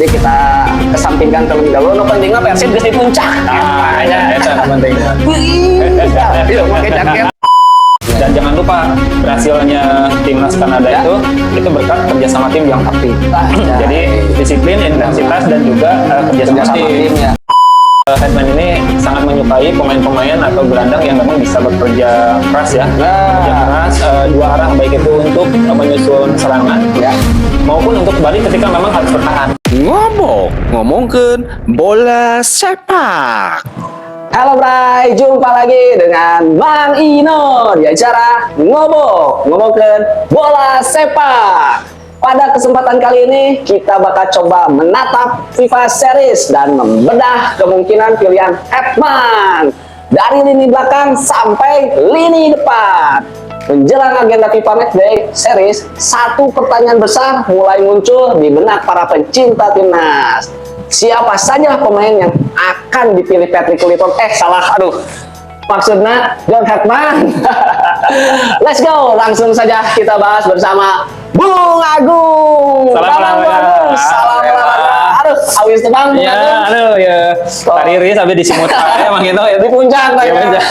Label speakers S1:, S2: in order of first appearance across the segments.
S1: Jadi kita kesampingkan terlebih dahulu. No pentingnya Persib geus di puncak.
S2: Nah, ya, itu penting.
S1: Yuk, pakai jaket.
S2: Dan jangan lupa berhasilnya timnas Kanada
S1: Ya.
S2: itu berkat kerjasama tim yang aktif. Jadi disiplin, intensitas dan juga kerjasama tim.
S1: Ya.
S2: Hetman ini sangat menyukai pemain-pemain atau gelandang yang memang bisa bekerja keras ya. Bekerja keras dua arah, baik itu untuk menyusun serangan
S1: Ya.
S2: maupun untuk kembali ketika memang harus bertahan.
S3: Ngomongkeun bola sepak.
S1: Halo Bray, jumpa lagi dengan Bang Ino di acara ngomongkeun bola sepak. Pada kesempatan kali ini kita bakal coba menatap FIFA Series dan membedah kemungkinan pilihan Hetman dari lini belakang sampai lini depan. Menjelang agenda FIFA Matchday Series, satu pertanyaan besar mulai muncul di benak para pencinta timnas. Siapa saja pemain yang akan dipilih Patrick Clifton? Maksudnya John Hetman. Let's go, langsung saja kita bahas bersama Bung Agung.
S2: Salam olahraga.
S1: Salam olahraga. Aduh, awis tebang Bung Agung.
S2: Aduh ya. Tari sampai disimut ya Mang Ino ya.
S1: Di puncak
S2: Di
S1: ya.
S2: puncak.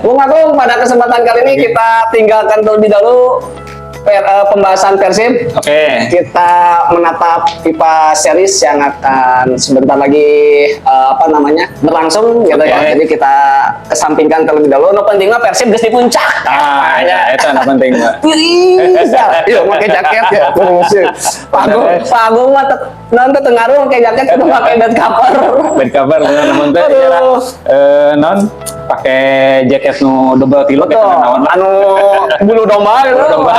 S1: Bung Agung, pada kesempatan kali ini kita tinggalkan terlebih dahulu pembahasan Persib.
S2: Oke.
S1: Kita menatap FIFA Series yang akan sebentar lagi berlangsung gitu ya. Jadi kita kesampingkan terlebih dahulu. No pentingnya Persib geus di puncak.
S2: Ah, ya, itu yang penting, Mbak.
S1: Yuk pakai jaket ya. Pagung mah nanti tengaruh pakai jaket kudu pakai bed cover.
S2: Bed cover namun teh
S1: Aduh.
S2: non pakai jaket nu double tiluk
S1: Betul. Anu bulu domba gitu.
S2: Bulu domba.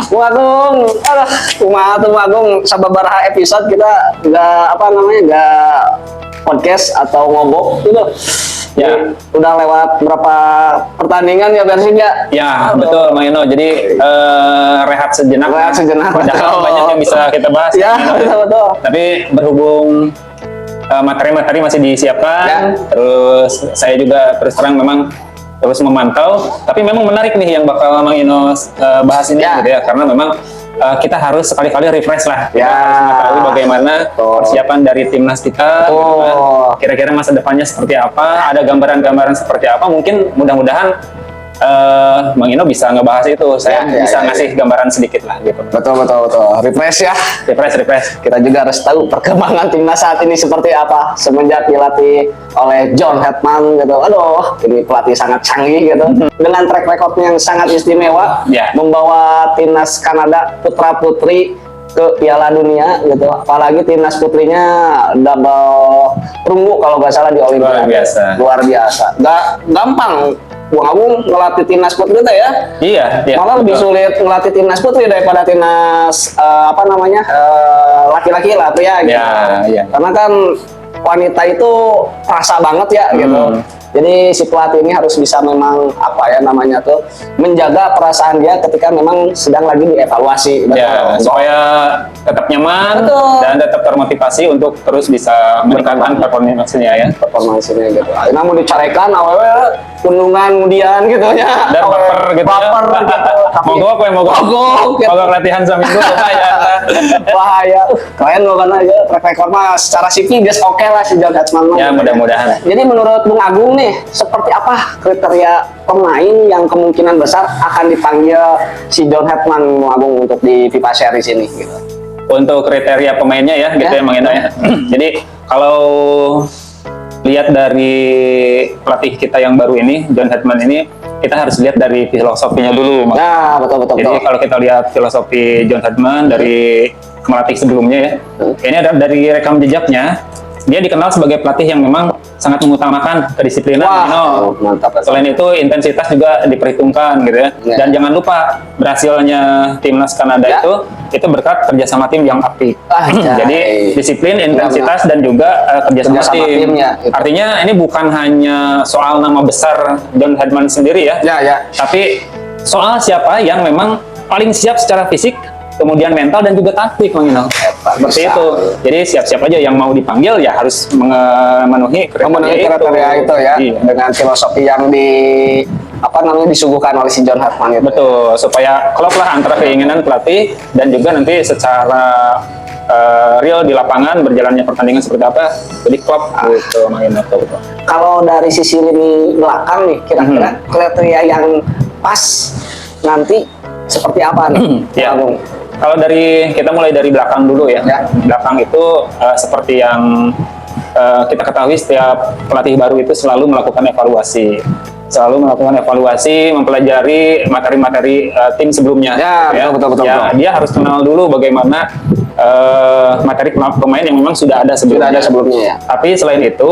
S1: Bung Agung, kumaha tuh Bung Agung, sababaraha episode kita nggak podcast atau ngobok gitu.
S2: Ya.
S1: Jadi, udah lewat berapa pertandingan ya Persib ya?
S2: Ya, betul Mang Ino. Jadi rehat sejenak.
S1: Rehat sejenak.
S2: Padahal banyak yang bisa kita bahas.
S1: Ya,
S2: Mang Ino.
S1: betul.
S2: Tapi berhubung materi-materi masih disiapkan,
S1: Ya.
S2: terus saya juga terus terang memang terus memantau. Tapi memang menarik nih yang bakal Mang Ino bahas ini
S1: Ya.
S2: gitu ya, karena memang kita harus sekali-kali refresh lah. Kita
S1: Ya.
S2: harus mengetahui bagaimana persiapan dari timnas kita, gitu kan. Kira-kira masa depannya seperti apa, ada gambaran-gambaran seperti apa. Mungkin mudah-mudahan Mang Ino bisa ngebahas itu. Saya bisa ngasih gambaran sedikit lah gitu.
S1: Betul. Refresh ya.
S2: Refresh.
S1: Kita juga harus tahu perkembangan timnas saat ini seperti apa semenjak dilatih oleh John Hetman gitu. Aduh, ini pelatih sangat canggih gitu. Dengan track recordnya yang sangat istimewa,
S2: Ya.
S1: membawa timnas Kanada putra putri ke Piala Dunia gitu. Apalagi timnas putrinya double perunggu kalau nggak salah di Olimpiade. Luar biasa. Nggak gampang. Bung Agung ngelatih timnas putri teh ya.
S2: Iya.
S1: Malah lebih sulit ngelatih timnas putri daripada timnas laki-laki lah pria gitu.
S2: Iya.
S1: Karena kan wanita itu rasa banget ya gitu. Jadi si pelatih ini harus bisa memang menjaga perasaan dia ketika memang sedang lagi dievaluasi.
S2: Ya, supaya tetap nyaman.
S1: Betul.
S2: Dan tetap termotivasi untuk terus bisa meningkatkan performanya ya.
S1: Performansinya gitu. Nah, mau dicarekan awewe kunungan kemudian gitu ya.
S2: Dan baper gitu
S1: Baper
S2: ya.
S1: gitu.
S2: Mogok gitu. Mogok latihan seminggu ya.
S1: Bahaya. Kalian mau kan aja track record mah secara CV guys oke lah si John Hetman.
S2: Ya, mudah-mudahan.
S1: Jadi menurut Bung Agung nih, seperti apa kriteria pemain yang kemungkinan besar akan dipanggil si John Hetman Bung Agung untuk di FIFA Series ini gitu.
S2: Untuk kriteria pemainnya ya, gitu ya Mang Ino ya. Jadi kalau lihat dari pelatih kita yang baru ini, John Hetman ini, kita harus lihat dari filosofinya dulu.
S1: Nah, betul.
S2: Jadi kalau kita lihat filosofi John Hetman dari pelatih sebelumnya ya, ini ada dari rekam jejaknya, dia dikenal sebagai pelatih yang memang sangat mengutamakan kedisiplinan.
S1: Wah, mantap.
S2: Selain itu intensitas juga diperhitungkan gitu ya. Dan jangan lupa berhasilnya timnas Kanada itu berkat kerjasama tim yang aktif. Jadi disiplin, intensitas dan juga kerjasama tim. Artinya ini bukan hanya soal nama besar John Hetman sendiri ya. Tapi soal siapa yang memang paling siap secara fisik, kemudian mental dan juga taktik, Mang Ino. Seperti itu. Jadi siap-siap aja yang mau dipanggil ya harus memenuhi
S1: kriteria itu ya.
S2: Iya.
S1: Dengan filosofi yang disuguhkan oleh si John Hetman itu.
S2: Betul, supaya klop lah antara keinginan pelatih dan juga nanti secara real di lapangan berjalannya pertandingan seperti apa. Jadi klub gitu Mang Ino.
S1: Kalau dari sisi lini belakang nih, kira-kira kriteria yang pas nanti seperti apa nih?
S2: Ya.
S1: Bung?
S2: Kalau kita mulai dari belakang dulu ya.
S1: Ya.
S2: Belakang itu seperti yang kita ketahui, setiap pelatih baru itu selalu melakukan evaluasi. Mempelajari materi-materi tim sebelumnya.
S1: Ya, betul.
S2: Ya, dia harus kenal dulu bagaimana materi pemain yang memang sudah ada sebelumnya.
S1: Ya.
S2: Tapi selain itu,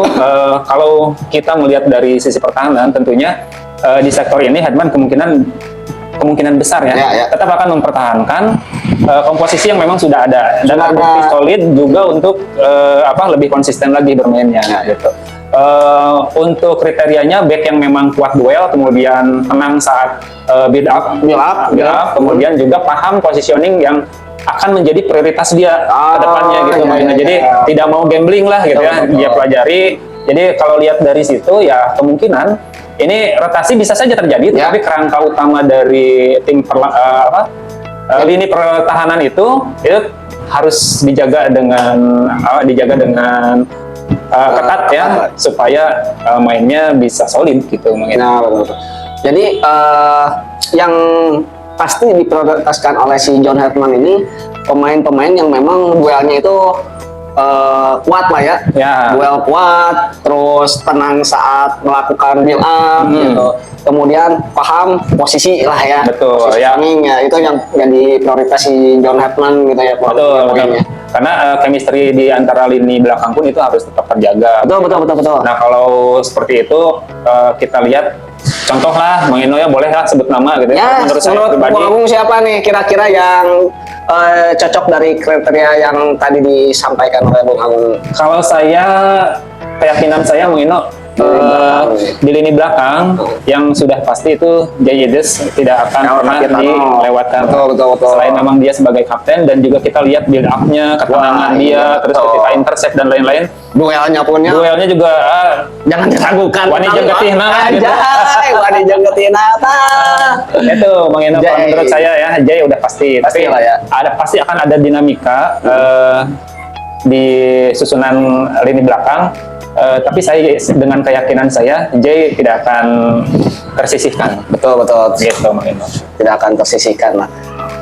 S2: kalau kita melihat dari sisi pertahanan, tentunya di sektor ini Hetman kemungkinan besar ya, tetap akan mempertahankan komposisi yang memang sudah ada dan terbukti solid juga untuk lebih konsisten lagi bermainnya gitu. Untuk kriterianya back yang memang kuat duel, kemudian tenang saat build up, kemudian juga paham positioning yang akan menjadi prioritas dia ke depannya gitu. Jadi tidak mau gambling lah gitu ya, dia pelajari. Jadi kalau lihat dari situ ya kemungkinan ini rotasi bisa saja terjadi, tapi kerangka utama dari tim lini pertahanan itu harus dijaga dengan ketat ya, supaya mainnya bisa solid gitu.
S1: Nah, betul. Jadi yang pasti diprioritaskan oleh si John Hetman ini pemain-pemain yang memang duelnya itu kuat lah ya. Duel kuat, terus tenang saat melakukan build up gitu. Kemudian paham posisi lah ya.
S2: Betul ya.
S1: Itu yang jadi prioritas si John Hetman gitu ya.
S2: Betul. Karena chemistry di antara lini belakang pun itu harus tetap terjaga.
S1: Betul.
S2: Nah, kalau seperti itu kita lihat contoh lah, Mang Ino ya, boleh lah sebut nama gitu
S1: ya. Menurut Bung siapa nih kira-kira yang cocok dari kriteria yang tadi disampaikan oleh Bung Agung?
S2: Kalau keyakinan saya Mang Ino di lini belakang yang sudah pasti itu Jay Edes tidak akan pernah dilewatkan.
S1: Betul.
S2: Selain memang dia sebagai kapten, dan juga kita lihat build up-nya, ketenangan dia, terus ketika intercept dan lain-lain. Duelnya juga
S1: jangan diragukan.
S2: Wani Jengketina gitu.
S1: Wani Jengketina.
S2: Itu Mang Ino, menurut saya ya Jay udah pasti. Tapi pasti akan ada dinamika di susunan lini belakang. Tapi saya dengan keyakinan saya Jay tidak akan tersisihkan.
S1: Betul.
S2: Gitu Mang Ino.
S1: Tidak akan tersisihkan lah.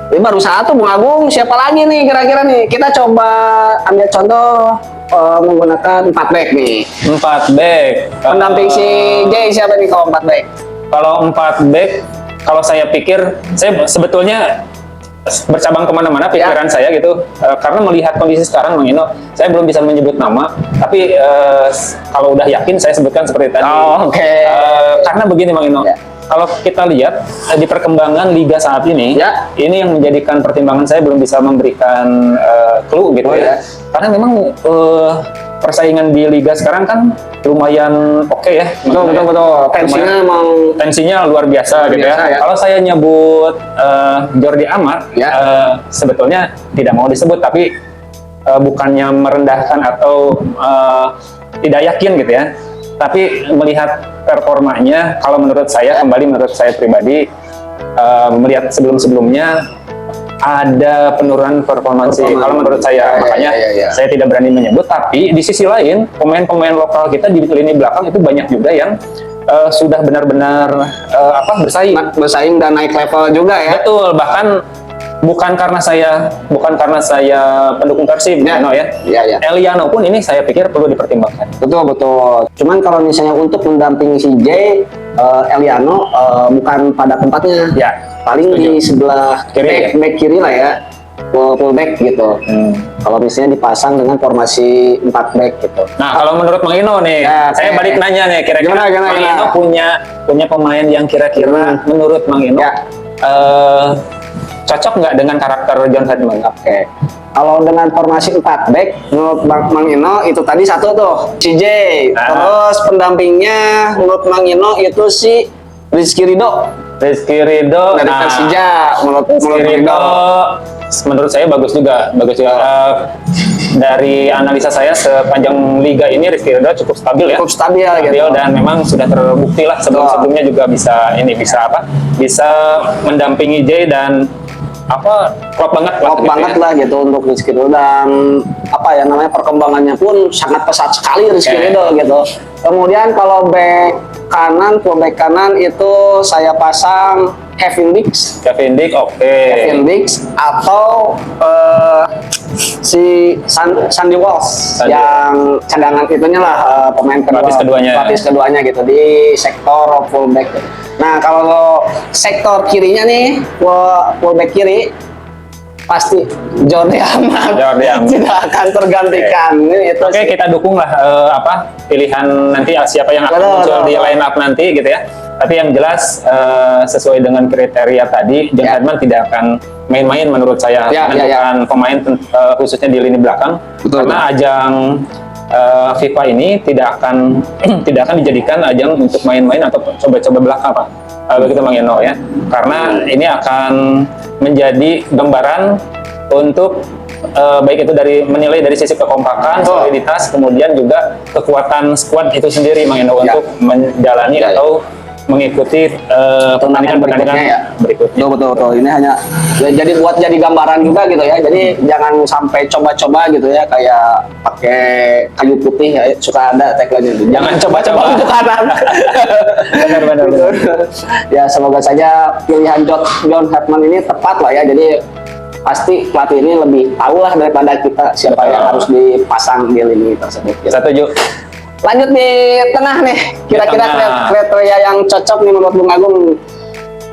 S1: Ini baru satu Bung Agung, siapa lagi nih kira-kira nih? Kita coba ambil contoh menggunakan 4 back nih.
S2: 4 back.
S1: Pendamping si Jay siapa nih kalau 4 back?
S2: Kalau 4 back, kalau saya pikir, saya sebetulnya bercabang kemana-mana pikiran saya gitu, karena melihat kondisi sekarang Mang Ino, saya belum bisa menyebut nama, tapi kalau udah yakin saya sebutkan seperti tadi. Karena begini Mang Ino, kalau kita lihat di perkembangan liga saat ini, ini yang menjadikan pertimbangan saya belum bisa memberikan clue gitu ya. Karena memang persaingan di liga sekarang kan lumayan oke ya.
S1: Betul.
S2: Tensinya luar biasa gitu ya. Kalau saya nyebut Jordi Amat, sebetulnya tidak mau disebut, tapi bukannya merendahkan atau tidak yakin gitu ya. Tapi melihat performanya, kalau menurut saya pribadi, melihat sebelum-sebelumnya ada penurunan performansi kalau menurut saya, makanya saya tidak berani menyebut. Tapi di sisi lain, pemain-pemain lokal kita di lini belakang itu banyak juga yang sudah benar-benar bersaing
S1: dan naik level juga ya.
S2: Betul, bahkan bukan karena saya pendukung Persib, Eliano pun ini saya pikir perlu dipertimbangkan.
S1: Betul. Cuman kalau misalnya untuk mendampingi si Jay, Eliano bukan pada tempatnya. Paling di sebelah kiri, back kiri lah ya, full back gitu. Kalau misalnya dipasang dengan formasi 4 back gitu.
S2: Nah, kalau menurut Mang Ino nih, saya balik nanya nih, kira-kira Mang Ino punya pemain yang kira-kira menurut Mang Ino cocok nggak dengan karakter John Hetman?
S1: Kalau dengan formasi 4 back, menurut Mang Ino itu tadi satu tuh, si Jay. Terus pendampingnya menurut Mang Ino itu si Rizky Ridho
S2: dari
S1: Persija.
S2: Menurut saya bagus juga. Dari analisa saya sepanjang liga ini, Rizky Ridho cukup stabil ya.
S1: Gitu.
S2: Dan memang sudah terbukti lah sebelumnya juga bisa mendampingi Jay dan klop banget
S1: Klop
S2: gitu
S1: banget
S2: ya.
S1: lah gitu untuk Rizky Ridho, dan apa ya namanya, perkembangannya pun sangat pesat sekali Rizky
S2: Oke.
S1: Ridho gitu. Kemudian kalau full back kanan itu saya pasang Kevin Dix.
S2: Kevin Dick, oke.
S1: Kevin Dix atau si Sandy Walsh
S2: Sandy.
S1: yang cadangan itunya lah, pemain kedua,
S2: Pelapis keduanya.
S1: pelapis keduanya gitu di sektor fullback. Nah kalau sektor kirinya nih, fullback kiri pasti Jordi Amat.
S2: Jordi Amat.
S1: Tidak akan tergantikan. Ini itu
S2: Oke,
S1: sih.
S2: kita dukung lah pilihan nanti siapa yang akan
S1: Betul,
S2: muncul
S1: betul,
S2: di
S1: betul.
S2: line up nanti gitu ya. Tapi yang jelas sesuai dengan kriteria tadi, John
S1: Ya.
S2: Herdman tidak akan main-main menurut saya
S1: Ya,
S2: menentukan pemain khususnya di lini belakang.
S1: Betul,
S2: Karena ajang FIFA ini tidak akan tidak akan dijadikan ajang untuk main-main atau coba-coba belaka, Pak. Begitu Bang Eno ya. Karena ini akan menjadi gambaran untuk baik itu dari menilai dari sisi kekompakan,
S1: Betul.
S2: soliditas, kemudian juga kekuatan squad itu sendiri Bang Eno
S1: Ya.
S2: untuk menjalani
S1: Ya, ya.
S2: atau mengikuti pertandingan-pertandingan berikutnya.
S1: Betul. Ini hanya jadi buat jadi gambaran juga gitu ya. Jadi jangan sampai coba-coba gitu ya, kayak pakai kayu putih ya, suka ada tagline itu. Jangan coba-coba untuk kanan.
S2: Benar.
S1: Ya semoga saja pilihan John Herdman ini tepat lah ya. Jadi pasti pelatih ini lebih tahu lah daripada kita siapa
S2: Betul.
S1: yang harus dipasang di lini tersebut. Gitu.
S2: Setuju.
S1: Lanjut di tengah nih, kira-kira
S2: tengah.
S1: kriteria yang cocok nih menurut Bung Agung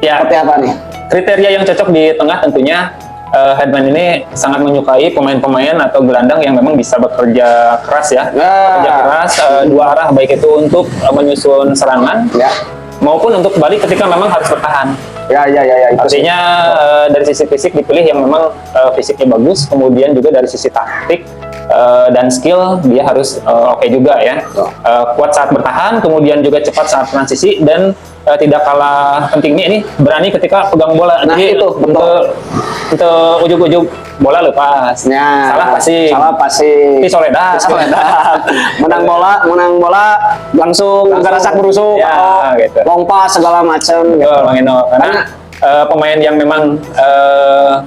S2: Ya,
S1: seperti apa nih?
S2: kriteria yang cocok di tengah tentunya Herdman ini sangat menyukai pemain-pemain atau gelandang yang memang bisa bekerja keras ya. Bekerja keras dua arah, baik itu untuk menyusun serangan
S1: Ya,
S2: maupun untuk balik ketika memang harus bertahan.
S1: ya, itu sih.
S2: Artinya dari sisi fisik dipilih yang memang fisiknya bagus, kemudian juga dari sisi taktik dan skill dia harus oke juga ya.
S1: Betul.
S2: Kuat saat bertahan, kemudian juga cepat saat transisi, dan tidak kalah pentingnya ini berani ketika pegang bola.
S1: Nah,
S2: Jadi
S1: itu, betul.
S2: untuk ujuk-ujuk bola lepas,
S1: Ya,
S2: salah pasti.
S1: pasti.
S2: Soledad.
S1: menang bola langsung garasak berusuk,
S2: Ya,
S1: atau
S2: gitu.
S1: lompat segala macam.
S2: Betul,
S1: Gitu.
S2: Bang Eno. Karena pemain yang memang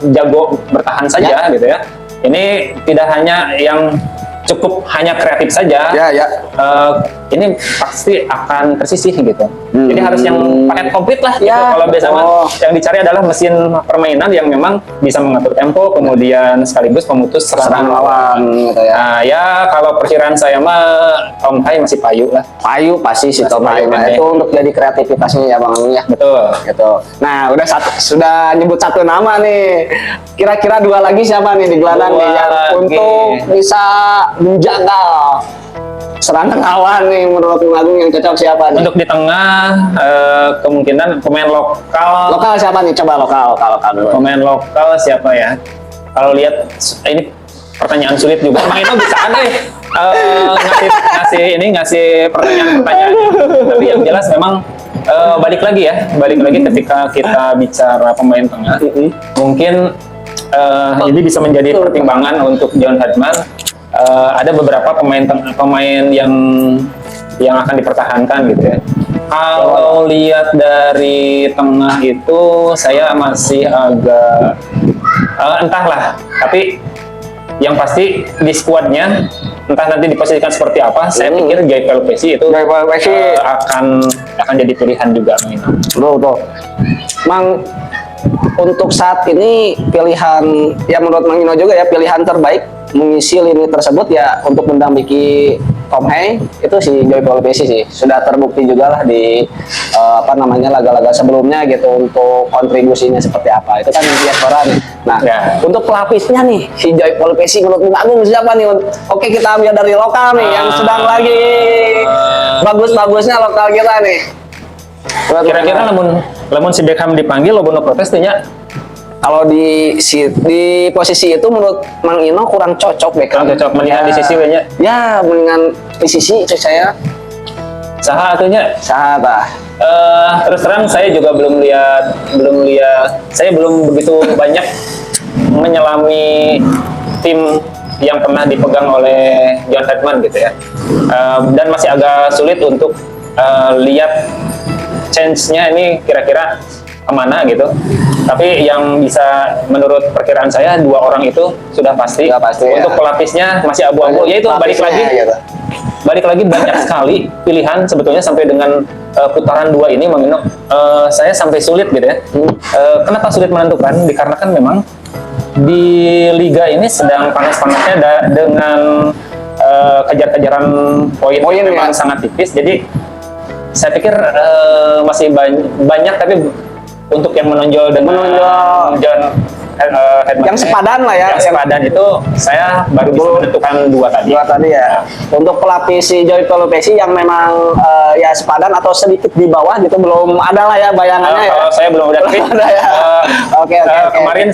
S2: jago bertahan saja gitu ya. Ini tidak hanya yang cukup hanya kreatif saja.
S1: Ya.
S2: Ini pasti akan tersisih gitu. Jadi harus yang paket komplit lah gitu.
S1: Ya,
S2: Kalau biasa mah
S1: betul.
S2: yang dicari adalah mesin permainan yang memang bisa mengatur tempo, kemudian sekaligus memutus
S1: Serangan
S2: serangan
S1: lawan gitu ya.
S2: Nah, ya kalau perkiraan saya mah Tom Hai masih payu lah.
S1: Payu pasti sih
S2: Masih
S1: Tom
S2: payu,
S1: Hayu.
S2: kan, ya.
S1: Itu untuk jadi kreativitasnya ya Bang Agung ya.
S2: Betul.
S1: Gitu. Nah, sudah nyebut satu nama nih. Kira-kira dua lagi siapa nih di gelandang
S2: Dua
S1: nih yang
S2: lagi.
S1: untuk bisa menjaga serangan lawan nih menurut Bung Agung yang cocok siapa nih?
S2: Untuk di tengah kemungkinan pemain lokal.
S1: Lokal siapa nih? Coba lokal dulu.
S2: Pemain lokal siapa ya? Kalau lihat ini pertanyaan sulit juga. Bang Eno bisa ngasih pertanyaan. Tapi yang jelas memang balik lagi ketika kita bicara pemain tengah, mungkin ini bisa menjadi pertimbangan untuk John Herdman. Ada beberapa pemain yang akan dipertahankan gitu ya. Kalau lihat dari tengah itu saya masih agak entahlah, tapi yang pasti di skuadnya entah nanti diposisikan seperti apa, saya pikir Gaël Pessi itu
S1: Gaël Pessi
S2: akan jadi pilihan juga Bang Ino.
S1: Tuh. Mang, untuk saat ini pilihan ya menurut Mang Ino juga ya, pilihan terbaik mengisi lini tersebut ya untuk mendampingi Tom Haye itu si Gaël Pessi sih. Sudah terbukti juga lah di laga-laga sebelumnya gitu untuk kontribusinya seperti apa. Itu kan yang orang. Nah,
S2: Ya.
S1: untuk pelapisnya nih si Gaël Pessi menurut Bung Agung siapa nih? Oke, kita ambil dari lokal nih yang sedang lagi bagus-bagusnya lokal kita nih.
S2: Kira-kira lamun si Beckham dipanggil lo bono protes tuh nya.
S1: Kalau di posisi itu menurut Mang Ino kurang cocok Beckham.
S2: Kurang cocok, mendingan di sisi nya.
S1: Ya, mendingan di sisi itu saya
S2: Saha atunya.
S1: sahabat.
S2: Terus terang saya juga belum lihat, saya belum begitu banyak menyelami tim yang pernah dipegang oleh John Herdman gitu ya. Dan masih agak sulit untuk lihat change-nya ini kira-kira kemana gitu. Tapi yang bisa menurut perkiraan saya 2 orang itu sudah pasti.
S1: Sudah pasti,
S2: Untuk
S1: ya.
S2: pelapisnya masih abu-abu. Yaitu balik lagi.
S1: Lapisnya, gitu.
S2: Balik lagi banyak sekali pilihan sebetulnya sampai dengan putaran 2 ini Mang Ino, saya sampai sulit gitu ya. Kenapa sulit menentukan? Dikarenakan memang di liga ini sedang panas-panasnya dengan kejar-kejaran poin
S1: Poin,
S2: memang
S1: ya.
S2: sangat tipis. Jadi saya pikir masih banyak, tapi untuk yang menonjol dengan John Headman
S1: Yang sepadan lah ya.
S2: yang sepadan itu saya baru bisa menentukan 2 tadi.
S1: Dua tadi ya. Untuk pelapis si Joy Pelopesi yang memang ya sepadan atau sedikit di bawah gitu, belum ada lah ya bayangannya ya.
S2: Kalau saya belum ada tapi
S1: Ada ya. Oke.
S2: kemarin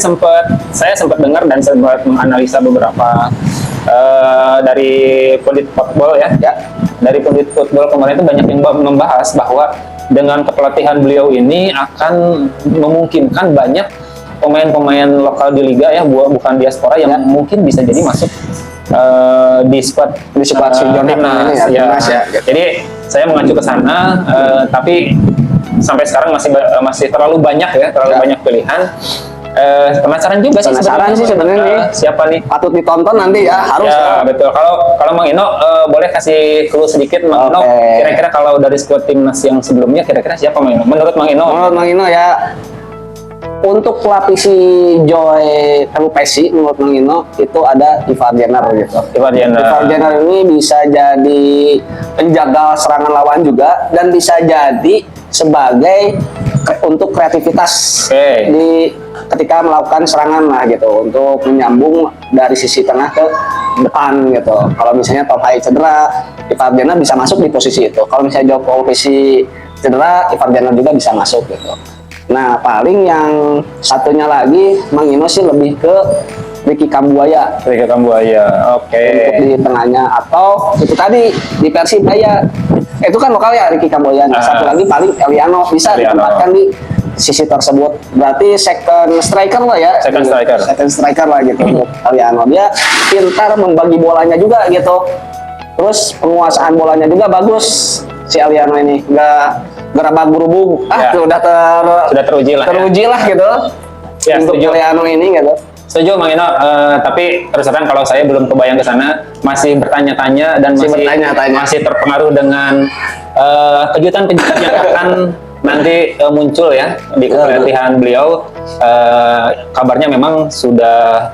S2: saya sempat dengar dan sempat menganalisa beberapa dari Pundit Football ya.
S1: Ya.
S2: Dari Pundit Football kemarin itu banyak yang membahas bahwa dengan kepelatihan beliau ini akan memungkinkan banyak pemain-pemain lokal di liga ya, bukan diaspora yang
S1: Ya.
S2: mungkin bisa jadi masuk di squad
S1: si John Headman ini ya,
S2: ya.
S1: timnas ya.
S2: Jadi saya mengacu ke sana, tapi sampai sekarang masih terlalu banyak ya, terlalu
S1: Ya.
S2: banyak pilihan. Penasaran juga sih
S1: Penasaran sih sebenarnya nih.
S2: siapa nih?
S1: Patut ditonton nanti ya, harus
S2: Ya
S1: ya.
S2: betul. Kalau Mang Ino boleh kasih clue sedikit Mang Ino.
S1: Oke.
S2: Kira-kira kalau dari skuad timnas yang sebelumnya kira-kira siapa Mang Ino? Menurut Mang Ino?
S1: Menurut Mang Ino ya, untuk pelapisi Joy Pelopesi menurut Mang Ino itu ada Ivar Jenner gitu.
S2: Ivar Jenner.
S1: Ivar Jenner ini bisa jadi penjaga serangan lawan juga, dan bisa jadi sebagai untuk kreativitas
S2: Oke.
S1: ketika melakukan serangan lah gitu, untuk menyambung dari sisi tengah ke depan gitu. Kalau misalnya Tom Hai cedera, Ivar Jenner bisa masuk di posisi itu. Kalau misalnya Joy Pelopesi cedera, Ivar Jenner juga bisa masuk gitu. Nah, paling yang satunya lagi Mang Ino sih lebih ke Ricky Kambuaya
S2: Ricky Kambuaya. Oke.
S1: untuk di tengahnya, atau itu tadi di Persibaya. Itu kan lokal ya Ricky Kambuaya. Nah, satu lagi paling Eliano bisa
S2: Eliano.
S1: ditempatkan di sisi tersebut. Berarti second striker lah ya.
S2: Second striker.
S1: Second striker lah gitu untuk Eliano. Dia pintar membagi bolanya juga gitu. Terus penguasaan bolanya juga bagus si Eliano ini. Nggak gerabak gerubuk.
S2: Ya.
S1: Sudah
S2: teruji lah ya.
S1: teruji lah gitu.
S2: Ya,
S1: untuk
S2: setuju.
S1: Eliano ini gitu.
S2: Setuju Mang Ino, tapi terus terang kalau saya belum kebayang ke sana, masih bertanya-tanya dan
S1: Masih
S2: masih
S1: bertanya-tanya.
S2: masih terpengaruh dengan kejutan-kejutan yang akan nanti muncul ya di kepelatihan beliau. Kabarnya memang sudah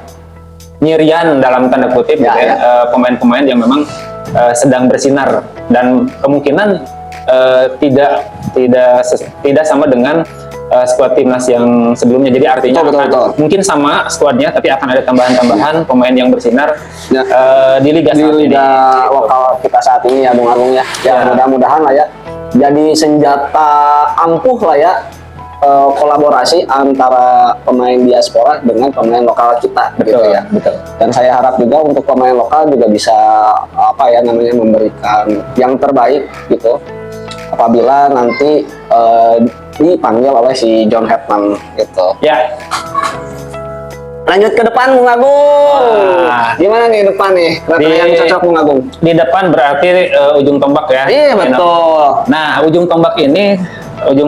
S2: nyirian dalam tanda kutip
S1: Ya,
S2: gitu ya,
S1: ya.
S2: pemain-pemain yang memang sedang bersinar, dan kemungkinan tidak sama dengan skuad timnas yang sebelumnya. Jadi artinya
S1: Betul.
S2: mungkin sama skuadnya, tapi akan ada tambahan-tambahan pemain yang bersinar
S1: Ya.
S2: di liga
S1: Di
S2: saat ini.
S1: liga lokal kita saat ini ya Bung Agung ya. Ya,
S2: Ya.
S1: mudah-mudahan lah ya jadi senjata ampuh lah ya, kolaborasi antara pemain diaspora dengan pemain lokal kita gitu
S2: Betul,
S1: ya.
S2: betul.
S1: Dan saya harap juga untuk pemain lokal juga bisa memberikan yang terbaik gitu apabila nanti dipanggil oleh si John Headman gitu.
S2: Ya,
S1: Lanjut ke depan Bung Agung.
S2: Wah.
S1: Gimana nih depan nih? Yang cocok Bung Agung?
S2: di depan berarti ujung tombak ya.
S1: Iya betul.
S2: Nah, ujung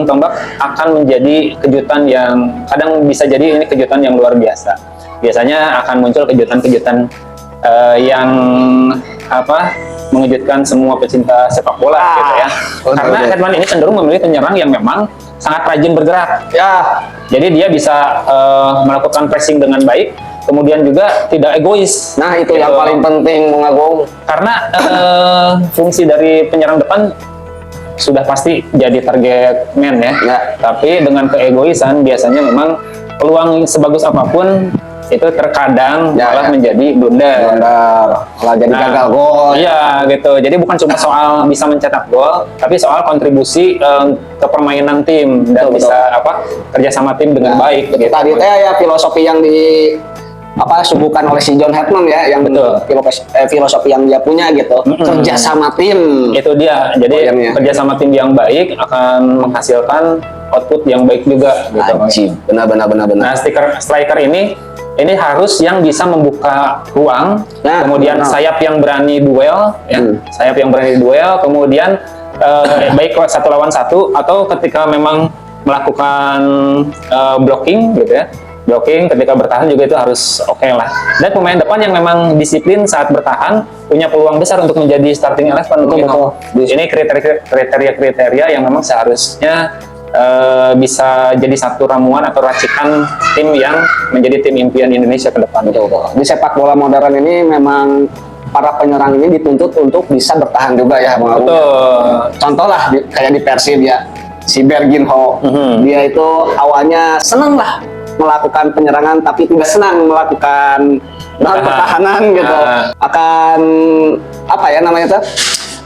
S2: tombak akan menjadi kejutan yang kadang bisa jadi ini kejutan yang luar biasa. Biasanya akan muncul kejutan-kejutan yang mengejutkan semua pecinta sepak bola gitu ya. Karena Headman ini cenderung memilih penyerang yang memang sangat rajin bergerak.
S1: Ya,
S2: Jadi dia bisa melakukan pressing dengan baik, kemudian juga tidak egois.
S1: nah itu yang
S2: Gitu.
S1: paling penting Bung Agung.
S2: Karena fungsi dari penyerang depan sudah pasti jadi target man ya.
S1: Ya.
S2: Tapi dengan keegoisan biasanya memang peluang sebagus apapun itu terkadang
S1: Ya,
S2: malah
S1: ya.
S2: menjadi blunder.
S1: Benar, malah jadi
S2: Nah,
S1: gagal gol.
S2: Iya gitu. Jadi bukan cuma soal bisa mencetak gol, tapi soal kontribusi ke permainan tim dan
S1: Betul,
S2: bisa kerja sama tim dengan
S1: Nah,
S2: baik.
S1: itu
S2: Gitu.
S1: tadi teh ya filosofi yang suguhkan oleh si John Headman ya, yang
S2: Betul.
S1: filosofi yang dia punya gitu, kerja sama tim.
S2: Itu dia. Jadi
S1: Poinnya.
S2: kerja sama tim yang baik akan menghasilkan output yang baik juga. Gitu.
S1: Ajib, benar.
S2: Nah, striker ini harus yang bisa membuka ruang,
S1: Nah,
S2: kemudian
S1: benar.
S2: sayap yang berani duel, ya, sayap yang berani duel, kemudian baik 1 lawan 1 atau ketika memang melakukan blocking gitu ya. Blocking ketika bertahan juga itu harus oke lah. Dan pemain depan yang memang disiplin saat bertahan punya peluang besar untuk menjadi starting 11 untuk
S1: Betul.
S2: Ini kriteria yang memang seharusnya bisa jadi satu ramuan atau racikan tim yang menjadi tim impian Indonesia ke depan.
S1: Betul. Di sepak bola modern ini memang para penyerang ini dituntut untuk bisa bertahan juga ya, Bang Agung.
S2: Betul.
S1: Contoh lah kayak di Persib ya, si Berginho, dia itu awalnya senang lah melakukan penyerangan tapi tidak senang melakukan pertahanan gitu. Akan apa ya namanya itu?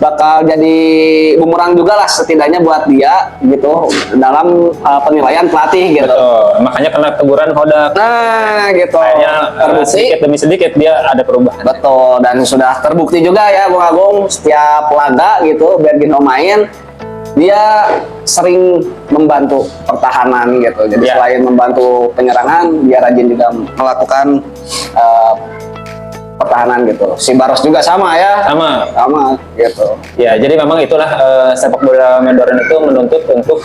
S1: Bakal jadi bumerang juga lah setidaknya buat dia gitu dalam penilaian pelatih gitu.
S2: Betul. Makanya kena teguran Hodak.
S1: Nah gitu.
S2: Kayaknya
S1: Terbukti.
S2: sedikit demi sedikit dia ada perubahan.
S1: Betul, dan sudah terbukti juga ya Bung Agung, setiap laga gitu Berginho main dia sering membantu pertahanan gitu. Jadi
S2: Ya.
S1: selain membantu penyerangan, dia rajin juga melakukan pertahanan gitu. Si Baros juga sama ya. Sama gitu.
S2: Ya, jadi memang itulah sepak bola modern itu menuntut untuk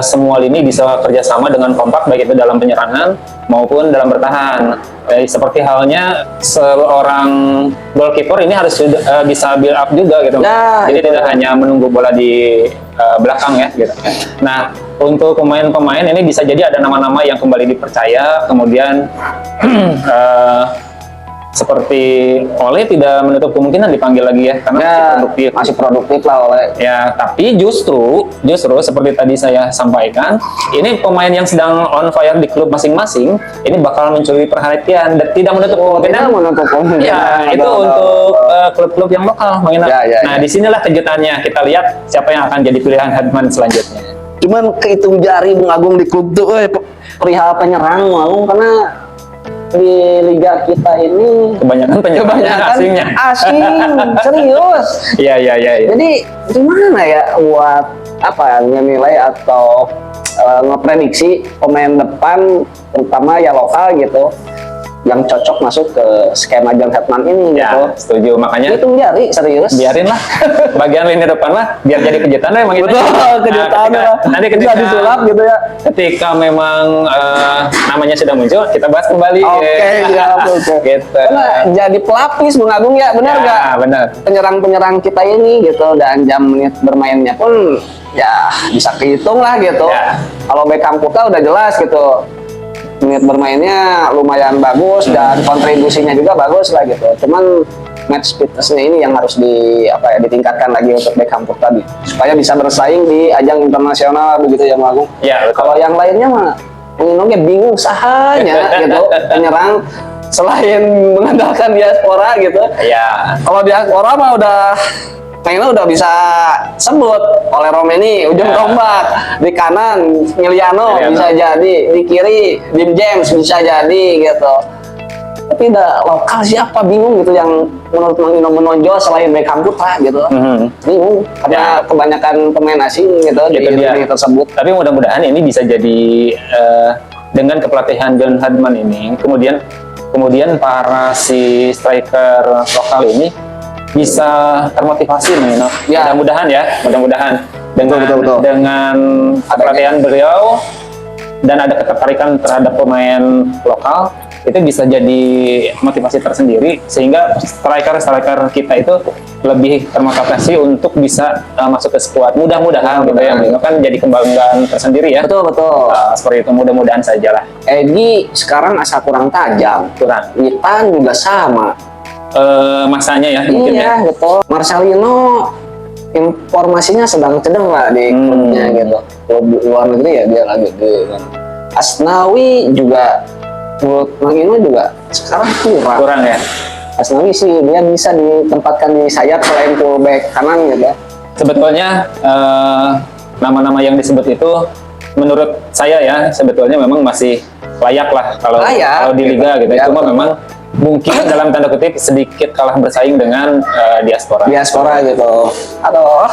S2: semua lini bisa kerjasama dengan kompak, baik itu dalam penyerangan maupun dalam bertahan. Seperti halnya seorang goalkeeper ini harus bisa build up juga gitu.
S1: Nah,
S2: Jadi
S1: itu.
S2: tidak hanya menunggu bola di belakang ya gitu. Nah, untuk pemain-pemain ini bisa jadi ada nama-nama yang kembali dipercaya, kemudian seperti Ole tidak menutup kemungkinan dipanggil lagi ya karena
S1: Masih produktif lah oleh.
S2: Ya, tapi justru seperti tadi saya sampaikan, ini pemain yang sedang on fire di klub masing-masing, ini bakal mencuri perhatian dan tidak menutup kemungkinan. Ya, itu untuk klub-klub yang lokal menginap.
S1: Ya.
S2: Nah, disinilah kejutannya. Kita lihat siapa yang akan jadi pilihan Hadman selanjutnya.
S1: Cuman kehitung jari Bung Agung di klub tuh perihal penyerang Bung Agung, karena di liga kita ini
S2: Kebanyakan penyerang asingnya.
S1: asing serius.
S2: Iya.
S1: Jadi gimana ya buat apa menilai atau ngeprediksi pemain depan terutama ya lokal gitu yang cocok masuk ke skema John Hetman ini
S2: Ya,
S1: gitu.
S2: setuju. Makanya
S1: Hitung jari serius.
S2: biarin lah bagian lini depan lah biar jadi kejutan lah emang itu.
S1: Betul, kejutan
S2: Nah,
S1: lah.
S2: nanti ketika
S1: Bisa disulap gitu ya.
S2: ketika memang namanya sudah muncul kita bahas kembali.
S1: Oke, siap, oke.
S2: Gitu.
S1: Karena jadi pelapis Bung Agung ya, benar
S2: Ya,
S1: nggak?
S2: benar.
S1: Penyerang-penyerang kita ini gitu, dan jam menit bermainnya pun ya bisa kehitung lah gitu.
S2: Ya.
S1: Kalau Beckham Putra udah jelas gitu, menit bermainnya lumayan bagus dan kontribusinya juga bagus lah gitu. Cuman match fitnessnya ini yang harus ditingkatkan lagi untuk Beckham Putra supaya bisa bersaing di ajang internasional begitu ya Bung Agung.
S2: Ya, betul.
S1: Kalau yang lainnya mah Indonesia bingung sahanya gitu penyerang selain mengandalkan diaspora gitu.
S2: Ya.
S1: Kalau diaspora mah mainnya udah bisa sebut oleh Romeni ujung
S2: Ya.
S1: tombak, di kanan Miliano bisa jadi, di kiri Dim James bisa jadi gitu. Tapi lokal siapa bingung gitu yang menurut Mang Ino menonjol selain Beckham Putra gitu. Bingung karena kebanyakan pemain asing gitu di
S2: Itu dia.
S1: lini tersebut.
S2: Tapi mudah-mudahan ini bisa jadi dengan kepelatihan John Hadman ini, kemudian para si striker lokal ini bisa termotivasi nih, no?
S1: Ya.
S2: Mudah-mudahan dengan
S1: Betul.
S2: dengan kepelatihan beliau dan ada ketertarikan terhadap pemain lokal, itu bisa jadi motivasi tersendiri sehingga striker kita itu lebih termotivasi untuk bisa masuk ke skuad. Mudah-mudahan gitu ya, itu kan jadi kebanggaan tersendiri ya.
S1: Betul.
S2: Seperti itu, mudah-mudahan saja lah.
S1: Edi sekarang asa kurang tajam.
S2: Kurang.
S1: Witan juga sama.
S2: Masanya ya mungkin ya.
S1: Iya, betul. Marcelino informasinya sedang cedera lah di klubnya gitu. Klub luar negeri ya dia lagi di Asnawi juga menurut Mang Ino juga sekarang kurang
S2: ya.
S1: Asnawi sih dia bisa ditempatkan di sayap selain fullback kanan gitu.
S2: Sebetulnya nama-nama yang disebut itu menurut saya ya sebetulnya memang masih layak lah kalau di liga gitu.
S1: Ya,
S2: Cuma
S1: betul.
S2: memang mungkin dalam tanda kutip sedikit kalah bersaing dengan diaspora.
S1: Diaspora gitu. Aduh.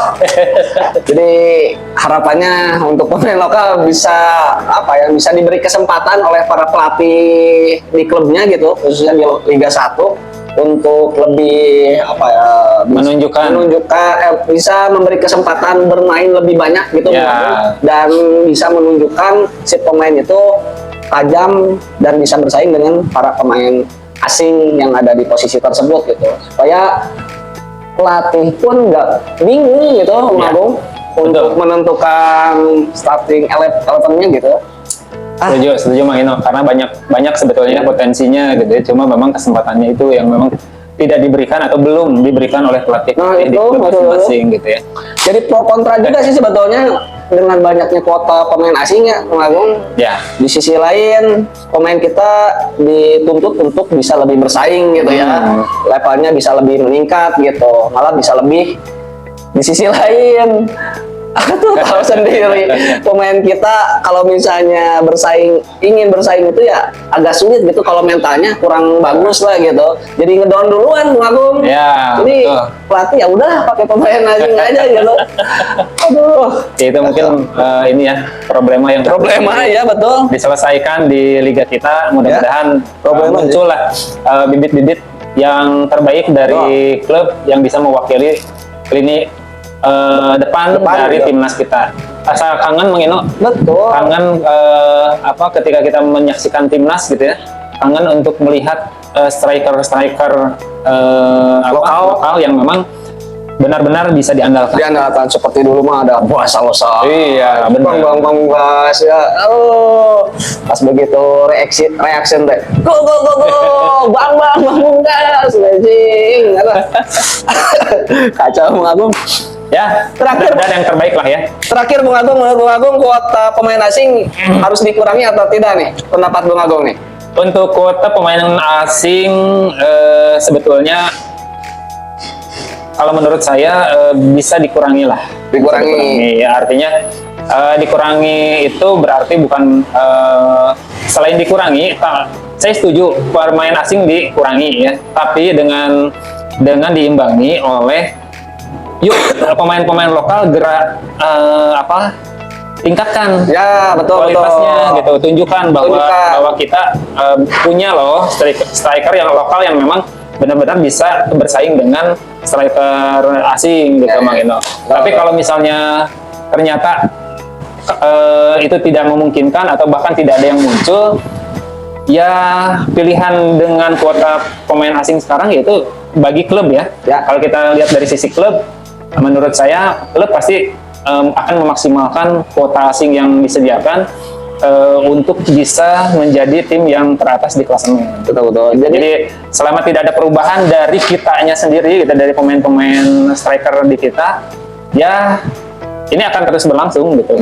S1: Jadi harapannya untuk pemain lokal bisa bisa diberi kesempatan oleh para pelatih di klubnya gitu, khususnya di Liga 1 untuk lebih
S2: menunjukkan
S1: bisa memberi kesempatan bermain lebih banyak gitu
S2: Ya.
S1: Bung Agung. Dan bisa menunjukkan si pemain itu tajam dan bisa bersaing dengan para pemain asing yang ada di posisi tersebut gitu, supaya pelatih pun nggak bingung gitu Bung
S2: Ya.
S1: Agung untuk
S2: Betul.
S1: menentukan starting 11-nya gitu.
S2: Setuju Mang Ino, karena banyak sebetulnya potensinya gitu ya, cuma memang kesempatannya itu yang memang tidak diberikan atau belum diberikan oleh pelatih
S1: Nah,
S2: di
S1: itu,
S2: klub
S1: betul.
S2: masing-masing gitu ya.
S1: Jadi pro kontra juga sih sebetulnya dengan banyaknya kuota pemain asing ya Bung Agung.
S2: Ya,
S1: Di sisi lain pemain kita dituntut untuk bisa lebih bersaing gitu ya, levelnya bisa lebih meningkat gitu, malah bisa lebih. Di sisi lain aku tahu sendiri pemain kita kalau misalnya ingin bersaing itu ya agak sulit gitu kalau mentalnya kurang bagus lah gitu, jadi ngedown duluan Bung Agung.
S2: Ya,
S1: Jadi
S2: betul.
S1: pelatih ya udah pakai pemain asing aja gitu. Aduh,
S2: itu mungkin ini ya problema yang
S1: ya betul.
S2: diselesaikan di liga kita. Mudah-mudahan
S1: Problema
S2: muncul lah bibit-bibit yang terbaik dari klub yang bisa mewakili lini depan dari
S1: gitu.
S2: timnas kita. Asa kangen Mang Ino,
S1: Betul.
S2: kangen ketika kita menyaksikan timnas gitu ya, kangen untuk melihat striker-striker lokal yang memang benar-benar bisa diandalkan.
S1: Diandalkan seperti dulu mah ada Bas Salosa.
S2: Iya, benar.
S1: Bang Bas ya. Oh, pas begitu reaction teh. Go go go go. Bang Bas legend. Kacau Bung Agung.
S2: Ya,
S1: Terakhir.
S2: dan yang terbaik lah ya.
S1: Terakhir Bung Agung, menurut Bung Agung kuota pemain asing harus dikurangi atau tidak nih? Pendapat Bung Agung nih.
S2: Untuk kuota pemain asing sebetulnya kalau menurut saya bisa dikurangi lah.
S1: Dikurangi.
S2: Ya, artinya dikurangi itu berarti bukan selain dikurangi, saya setuju pemain asing dikurangi ya, tapi dengan diimbangi oleh pemain-pemain lokal gerak tingkatkan
S1: Ya, betul
S2: kualitasnya
S1: betul.
S2: gitu, tunjukkan bahwa
S1: Tunjukkan.
S2: kita punya loh striker yang lokal yang memang benar-benar bisa bersaing dengan striker asing gitu
S1: Ya,
S2: Mang Ino. Tapi kalau misalnya ternyata itu tidak memungkinkan atau bahkan tidak ada yang muncul, ya pilihan dengan kuota pemain asing sekarang yaitu bagi klub ya.
S1: Ya.
S2: Kalau kita lihat dari sisi klub, menurut saya klub pasti akan memaksimalkan kuota asing yang disediakan untuk bisa menjadi tim yang teratas di klasemen.
S1: Betul betul.
S2: Jadi selama tidak ada perubahan dari kitanya sendiri, gitu, dari pemain-pemain striker di kita, ya ini akan terus berlangsung gitu.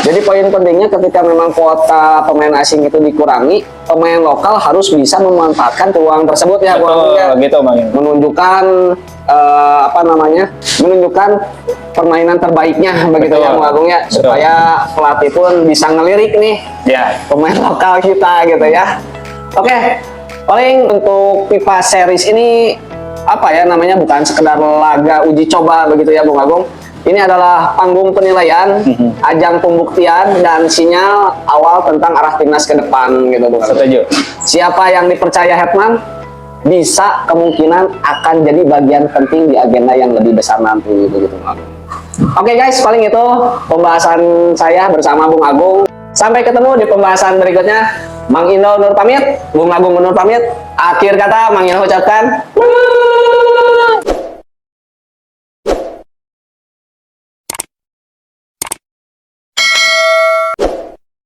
S1: Jadi poin pentingnya ketika memang kuota pemain asing itu dikurangi, pemain lokal harus bisa memanfaatkan peluang tersebut ya, Bung Agung, ya.
S2: Betul, gitu Bang.
S1: Menunjukkan menunjukkan permainan terbaiknya begitu
S2: Betul.
S1: ya Bung Agung ya,
S2: Betul.
S1: supaya pelatih pun bisa ngelirik nih
S2: Ya,
S1: pemain lokal kita gitu ya. Oke, paling untuk FIFA Series ini apa ya namanya, bukan sekedar laga uji coba begitu ya Bung Agung. Ini adalah panggung penilaian, ajang pembuktian dan sinyal awal tentang arah timnas ke depan gitu Bung Agung.
S2: setuju.
S1: Siapa yang dipercaya Hetman bisa kemungkinan akan jadi bagian penting di agenda yang lebih besar nanti begitu Bung Agung. Oke guys, paling itu pembahasan saya bersama Bung Agung. Sampai ketemu di pembahasan berikutnya. Mang Ino undur pamit, Bung Agung undur pamit. Akhir kata Mang Ino ucapkan